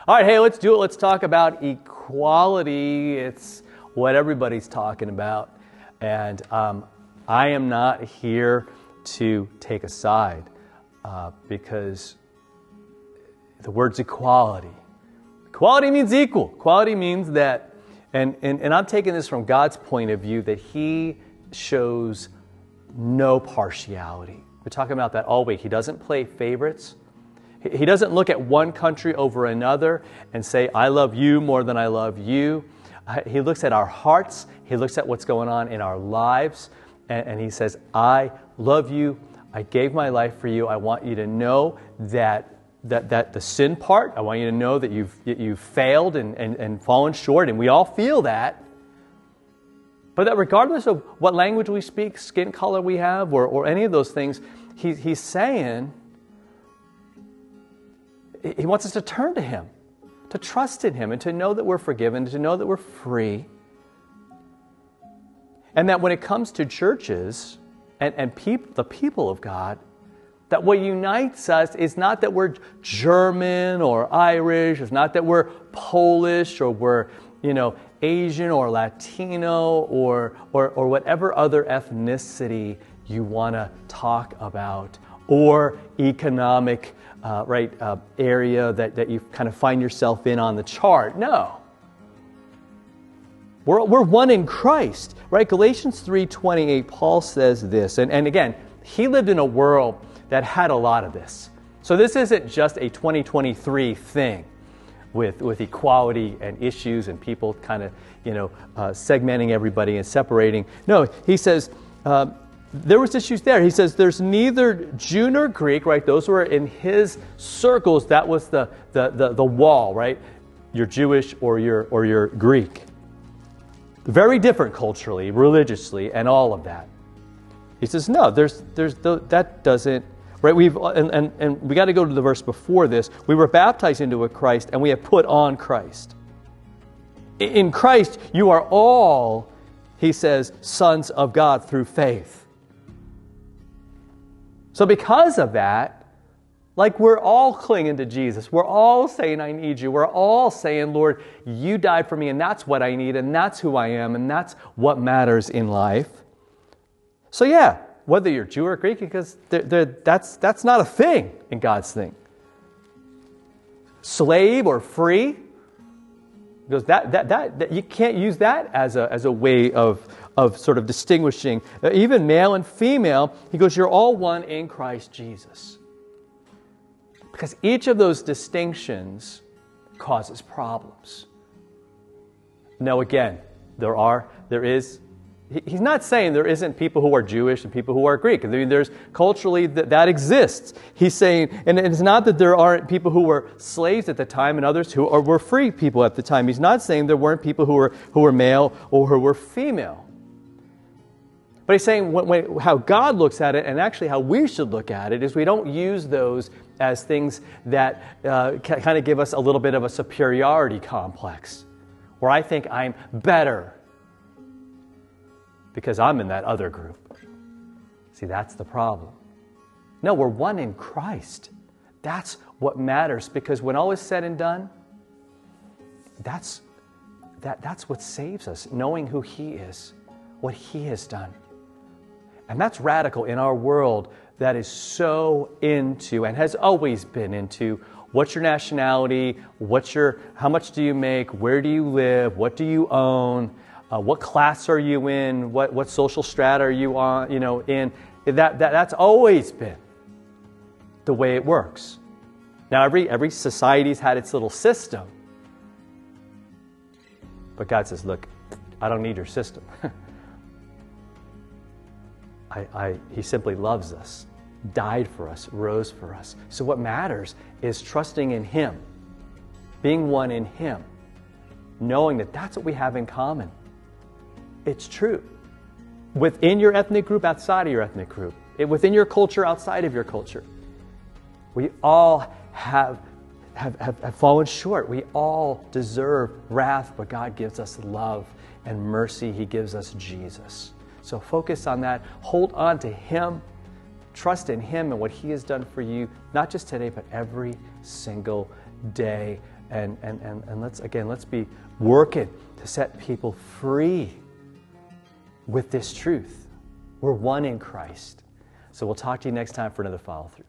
All right, hey, let's do it. Let's talk about equality. It's what everybody's talking about. And I am not here to take a side because the word's equality. Equality means equal. Equality means that, and I'm taking this from God's point of view, that He shows no partiality. We're talking about that all week. He doesn't play favorites. He doesn't look at one country over another and say, I love you more than I love you. He looks at our hearts. He looks at what's going on in our lives. And He says, I love you. I gave my life for you. I want you to know that the sin part, I want you to know that you've failed and fallen short. And we all feel that. But that regardless of what language we speak, skin color we have, or any of those things, He's saying, He wants us to turn to Him, to trust in Him, and to know that we're forgiven, to know that we're free. And that when it comes to churches and the people of God, that what unites us is not that we're German or Irish, it's not that we're Polish or we're, Asian or Latino or whatever other ethnicity you want to talk about, or economic area that you kind of find yourself in on the chart. No. We're one in Christ, right? Galatians 3:28, Paul says this, and again, he lived in a world that had a lot of this. So this isn't just a 2023 thing with equality and issues and people kind of, segmenting everybody and separating. No, he says, there was issues there. He says there's neither Jew nor Greek, right? Those were in his circles. That was the wall, right? You're Jewish or you're Greek. Very different culturally, religiously, and all of that. He says no. That doesn't, right? And we got to go to the verse before this. We were baptized into a Christ, and we have put on Christ. In Christ, you are all, he says, sons of God through faith. So because of that, we're all clinging to Jesus. We're all saying, I need you. We're all saying, Lord, you died for me, and that's what I need, and that's who I am, and that's what matters in life. So yeah, whether you're Jew or Greek, because that's not a thing in God's thing. Slave or free, because that you can't use that as a way of sort of distinguishing. Even male and female, he goes, you're all one in Christ Jesus. Because each of those distinctions causes problems. Now again, he's not saying there isn't people who are Jewish and people who are Greek. I mean, there's culturally that exists. He's saying, and it's not that there aren't people who were slaves at the time and others who were free people at the time. He's not saying there weren't people who were male or who were female. But he's saying how God looks at it, and actually how we should look at it, is we don't use those as things that kind of give us a little bit of a superiority complex, where I think I'm better because I'm in that other group. See, that's the problem. No, we're one in Christ. That's what matters, because when all is said and done, that's what saves us, knowing who He is, what He has done. And that's radical in our world that is so into, and has always been into, what's your nationality, how much do you make, where do you live, what do you own, what class are you in, what social strata are you on, in. That's always been the way it works. Now every society's had its little system. But God says, look, I don't need your system. He simply loves us, died for us, rose for us. So what matters is trusting in Him, being one in Him, knowing that that's what we have in common. It's true. Within your ethnic group, outside of your ethnic group, within your culture, outside of your culture, we all have fallen short. We all deserve wrath, but God gives us love and mercy. He gives us Jesus. So focus on that. Hold on to Him trust in Him and what He has done for you, not just today, but every single day. And let's be working to set people free with this truth. We're one in Christ. So we'll talk to you next time for another follow-through.